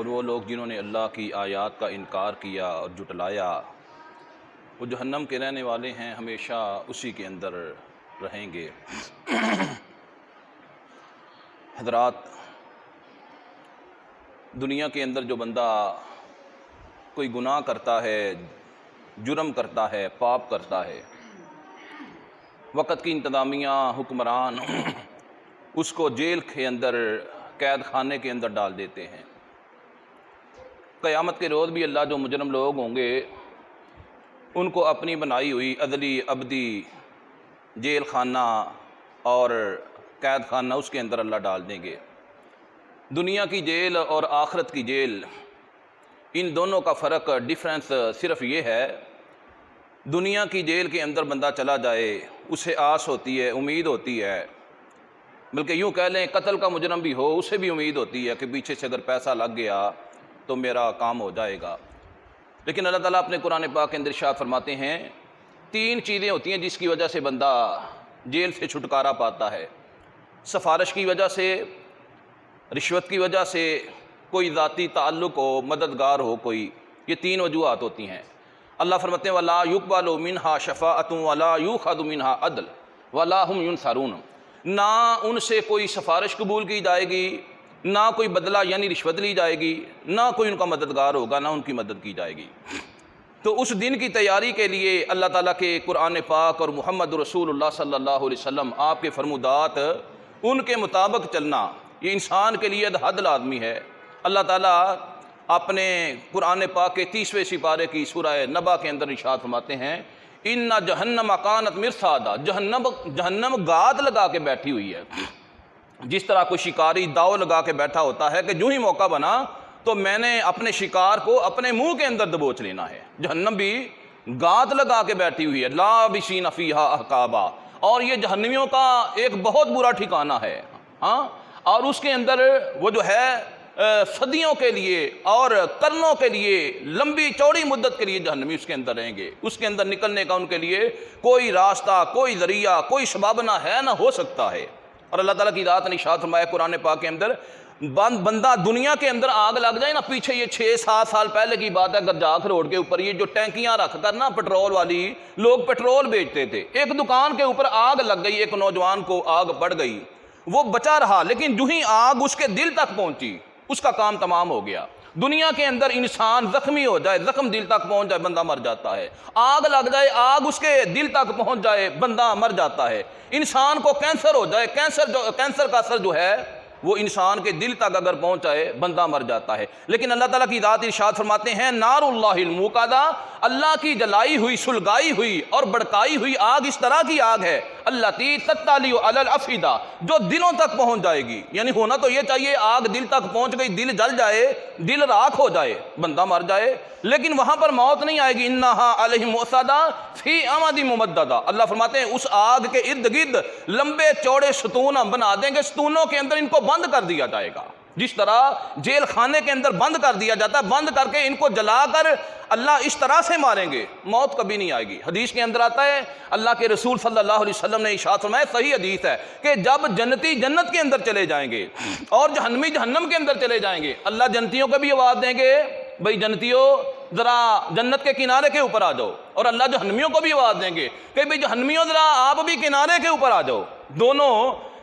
اور وہ لوگ جنہوں نے اللہ کی آیات کا انکار کیا اور جھٹلایا وہ جہنم کے رہنے والے ہیں، ہمیشہ اسی کے اندر رہیں گے۔ حضرات، دنیا کے اندر جو بندہ کوئی گناہ کرتا ہے، جرم کرتا ہے، پاپ کرتا ہے، وقت کی انتظامیہ، حکمران اس کو جیل کے اندر، قید خانے کے اندر ڈال دیتے ہیں۔ قیامت کے روز بھی اللہ جو مجرم لوگ ہوں گے ان کو اپنی بنائی ہوئی عدلی ابدی جیل خانہ اور قید خانہ اس کے اندر اللہ ڈال دیں گے۔ دنیا کی جیل اور آخرت کی جیل، ان دونوں کا فرق، ڈیفرنس صرف یہ ہے، دنیا کی جیل کے اندر بندہ چلا جائے اسے آس ہوتی ہے، امید ہوتی ہے، بلکہ یوں کہہ لیں قتل کا مجرم بھی ہو اسے بھی امید ہوتی ہے کہ پیچھے سے اگر پیسہ لگ گیا تو میرا کام ہو جائے گا۔ لیکن اللہ تعالیٰ اپنے قرآن پاک کے اندر ارشاد فرماتے ہیں 3 چیزیں ہوتی ہیں جس کی وجہ سے بندہ جیل سے چھٹکارا پاتا ہے۔ سفارش کی وجہ سے، رشوت کی وجہ سے، کوئی ذاتی تعلق ہو، مددگار ہو کوئی، یہ 3 وجوہات ہوتی ہیں۔ اللہ فرماتے ہیں وَلَا يُقْبَلُ مِنْهَا شَفَاعَةٌ وَلَا يُؤْخَذُ مِنْهَا عَدْلٌ وَلَا هُمْ يُنصَرُونَ، نہ ان سے کوئی سفارش قبول کی جائے گی، نہ کوئی بدلہ یعنی رشوت لی جائے گی، نہ کوئی ان کا مددگار ہوگا، نہ ان کی مدد کی جائے گی۔ تو اس دن کی تیاری کے لیے اللہ تعالیٰ کے قرآن پاک اور محمد رسول اللہ صلی اللہ علیہ وسلم آپ کے فرمودات، ان کے مطابق چلنا، یہ انسان کے لیے حد لازمی ہے۔ اللہ تعالیٰ اپنے قرآن پاک کے 30ویں سپارے کی سورہ نبا کے اندر ارشاد فرماتے ہیں اِنَّ جَهَنَّمَ كَانَتْ مِرْصَادًا، جہنم گاد لگا کے بیٹھی ہوئی ہے۔ جس طرح کوئی شکاری داؤ لگا کے بیٹھا ہوتا ہے کہ جو ہی موقع بنا تو میں نے اپنے شکار کو اپنے منہ کے اندر دبوچ لینا ہے، جہنم بھی گاد لگا کے بیٹھی ہوئی ہے، لابسین فیہا احقابا، اور یہ جہنمیوں کا ایک بہت برا ٹھکانہ ہے، ہاں، اور اس کے اندر وہ جو ہے صدیوں کے لیے اور قرنوں کے لیے، لمبی چوڑی مدت کے لیے جہنمی اس کے اندر رہیں گے۔ اس کے اندر نکلنے کا ان کے لیے کوئی راستہ، کوئی ذریعہ، کوئی سبب نہ ہے، نہ ہو سکتا ہے۔ اور اللہ تعالیٰ کی ذات نے ارشاد فرمایا قرآن پاک کے اندر، بندہ دنیا کے اندر آگ لگ جائے نا، پیچھے یہ 6-7 سال پہلے کی بات ہے، گرجاک روڈ کے اوپر یہ جو ٹینکیاں رکھ کر نا پٹرول والی لوگ پٹرول بیچتے تھے، ایک دکان کے اوپر آگ لگ گئی، ایک نوجوان کو آگ پڑ گئی، وہ بچا رہا، لیکن جو ہی آگ اس کے دل تک پہنچی اس کا کام تمام ہو گیا۔ دنیا کے اندر انسان زخمی ہو جائے، زخم دل تک پہنچ جائے، بندہ مر جاتا ہے۔ آگ لگ جائے، آگ اس کے دل تک پہنچ جائے، بندہ مر جاتا ہے۔ انسان کو کینسر ہو جائے، کینسر کا اثر جو ہے وہ انسان کے دل تک اگر پہنچ جائے بندہ مر جاتا ہے۔ لیکن اللہ تعالیٰ کی ذات ارشاد فرماتے ہیں نار اللہ الموقدہ، اللہ کی جلائی ہوئی، سلگائی ہوئی اور بڑکائی ہوئی آگ اس طرح کی آگ ہے اللاتی تطلع علی الافئدہ، جو دلوں تک پہنچ جائے گی۔ یعنی ہونا تو یہ چاہیے آگ دل تک پہنچ گئی، دل جل جائے، دل راکھ ہو جائے، بندہ مر جائے، لیکن وہاں پر موت نہیں آئے گی۔ انہا علیہم مؤصدہ فی امد ممددہ، اللہ فرماتے ہیں اس آگ کے ارد گرد لمبے چوڑے ستون ہم بنا دیں گے، ستونوں کے اندر ان کو بند کر دیا جائے گا، جس طرح جیل خانے کے اندر بند کر دیا جاتا ہے، بند کر کے ان کو جلا کر اللہ اس طرح سے ماریں گے، موت کبھی نہیں آئے گی۔ حدیث کے اندر آتا ہے اللہ کے رسول صلی اللہ علیہ وسلم نے ارشاد فرمایا، صحیح حدیث ہے، کہ جب جنتی جنت کے اندر چلے جائیں گے اور جہنمی جہنم کے اندر چلے جائیں گے، اللہ جنتیوں کو بھی آواز دیں گے بھئی جنتیوں ذرا جنت کے کنارے کے اوپر آ جاؤ، اور اللہ جہنمیوں کو بھی آواز دیں گے کہ بھئی جہنمیوں ذرا آپ بھی کنارے کے اوپر آ جاؤ۔ دونوں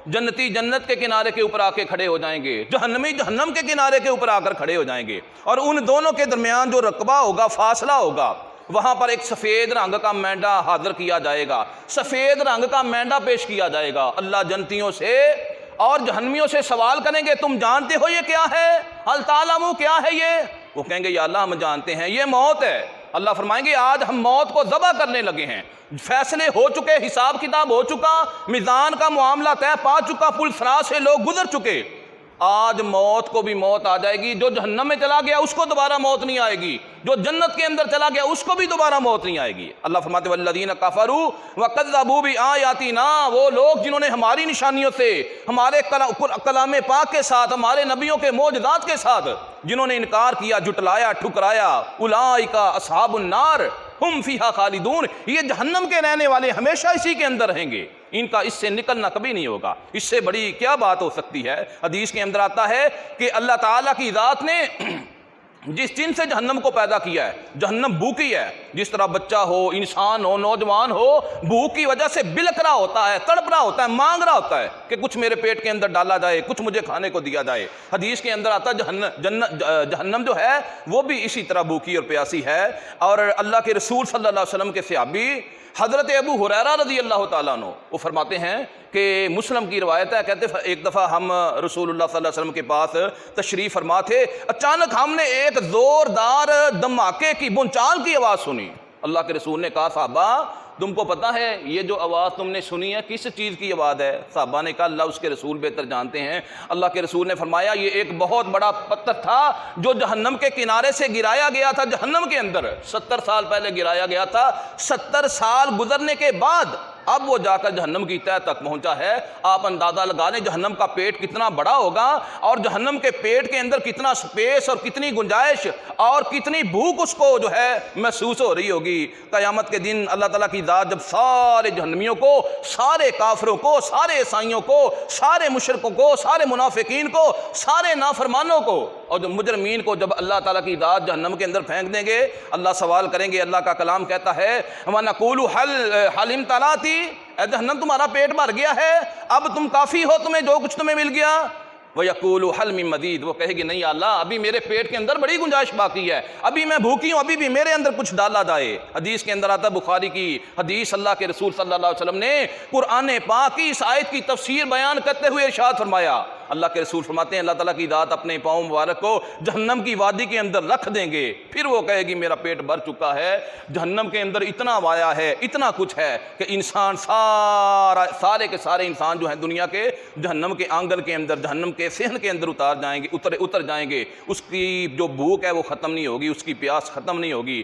جنتی جنت کے کنارے کے اوپر آ کے کھڑے ہو جائیں گے، جہنمی جہنم کے کنارے کے اوپر آ کر کھڑے ہو جائیں گے، اور ان دونوں کے درمیان جو رقبہ ہوگا، فاصلہ ہوگا، وہاں پر ایک سفید رنگ کا مینڈا حاضر کیا جائے گا، سفید رنگ کا مینڈا پیش کیا جائے گا۔ اللہ جنتیوں سے اور جہنمیوں سے سوال کریں گے تم جانتے ہو یہ کیا ہے؟ حل تعلموا، کیا ہے یہ؟ وہ کہیں گے یا اللہ ہم جانتے ہیں یہ موت ہے۔ اللہ فرمائیں گے آج ہم موت کو ذبح کرنے لگے ہیں، فیصلے ہو چکے، حساب کتاب ہو چکا، میزان کا معاملہ طے پا چکا، پل صراط سے لوگ گزر چکے، آج موت کو بھی موت آ جائے گی۔ جو جہنم میں چلا گیا اس کو دوبارہ موت نہیں آئے گی، جو جنت کے اندر چلا گیا اس کو بھی دوبارہ موت نہیں آئے گی۔ اللہ فرماتے والذین کفروا وکذبوا بآیاتنا، وہ لوگ جنہوں نے ہماری نشانیوں سے، ہمارے کلام پاک کے ساتھ، ہمارے نبیوں کے معجزات کے ساتھ جنہوں نے انکار کیا، جھٹلایا، ٹھکرایا، اولئک اصحاب النار ہم فیہا خالدون، یہ جہنم کے رہنے والے ہمیشہ اسی کے اندر رہیں گے۔ ان کا اس سے نکلنا کبھی نہیں ہوگا۔ اس سے بڑی کیا بات ہو سکتی ہے؟ حدیث کے اندر آتا ہے کہ اللہ تعالیٰ کی ذات نے جس چیز سے جہنم کو پیدا کیا ہے، جہنم بھوکی ہے، جس طرح بچہ ہو، انسان ہو، نوجوان ہو، بھوک کی وجہ سے بلک رہا ہوتا ہے، تڑپ رہا ہوتا ہے، مانگ رہا ہوتا ہے کہ کچھ میرے پیٹ کے اندر ڈالا جائے، کچھ مجھے کھانے کو دیا جائے۔ حدیث کے اندر آتا ہے جہنم جو ہے وہ بھی اسی طرح بھوکی اور پیاسی ہے۔ اور اللہ کے رسول صلی اللہ علیہ وسلم کے صحابی حضرت ابو ہریرہ رضی اللہ تعالیٰ عنہ وہ فرماتے ہیں کہ مسلم کی روایت ہے، کہتے ایک دفعہ ہم رسول اللہ صلی اللہ علیہ وسلم کے پاس تشریف فرما تھے، اچانک ہم نے ایک زوردار دھماکے کی بھونچال کی آواز سنی۔ اللہ کے رسول نے کہا صحابہ تم کو پتہ ہے یہ جو آواز تم نے سنی ہے کس چیز کی آواز ہے؟ صحابہ نے کہا اللہ اس کے رسول بہتر جانتے ہیں۔ اللہ کے رسول نے فرمایا یہ ایک بہت بڑا پتھر تھا جو جہنم کے کنارے سے گرایا گیا تھا، جہنم کے اندر 70 سال پہلے گرایا گیا تھا، 70 سال گزرنے کے بعد اب وہ جا کر جہنم کی تہہ تک پہنچا ہے۔ آپ اندازہ لگا لیں جہنم کا پیٹ کتنا بڑا ہوگا اور جہنم کے پیٹ کے اندر کتنا سپیس اور کتنی گنجائش اور کتنی بھوک اس کو جو ہے محسوس ہو رہی ہوگی۔ قیامت کے دن اللہ تعالیٰ کی ذات جب سارے جہنمیوں کو، سارے کافروں کو، سارے عیسائیوں کو، سارے مشرکوں کو، سارے منافقین کو، سارے نافرمانوں کو اور جو مجرمین کو جب اللہ تعالیٰ کی ذات جہنم کے اندر پھینک دیں گے، اللہ سوال کریں گے۔ اللہ کا کلام کہتا ہے وَنَقُولُ هَلْ امْتَلَأْتِ، اے جہنم تمہارا پیٹ بھر گیا ہے، اب تم کافی ہو، تمہیں جو کچھ تمہیں مل گیا؟ وَيَقُولُ هَلْ مِن مَزِيدٍ، وہ کہے گی نہیں اللہ ابھی میرے پیٹ کے اندر بڑی گنجائش باقی ہے، ابھی میں بھوکی ہوں، ابھی بھی میرے اندر کچھ ڈالا جائے۔ حدیث کے اندر آتا ہے بخاری کی حدیث، اللہ کے رسول صلی اللہ علیہ وسلم نے قرآن پاک کی اس آیت کی تفسیر بیان کرتے ہوئے ارشاد فرمایا، اللہ کے رسول فرماتے ہیں اللہ تعالیٰ کی ذات اپنے پاؤں مبارک کو جہنم کی وادی کے اندر رکھ دیں گے، پھر وہ کہے گی میرا پیٹ بھر چکا ہے۔ جہنم کے اندر اتنا وایا ہے، اتنا کچھ ہے کہ انسان سارے کے سارے انسان جو ہیں دنیا کے جہنم کے آنگن کے اندر، جہنم کے صحن کے اندر اتر جائیں گے، اس کی جو بھوک ہے وہ ختم نہیں ہوگی، اس کی پیاس ختم نہیں ہوگی۔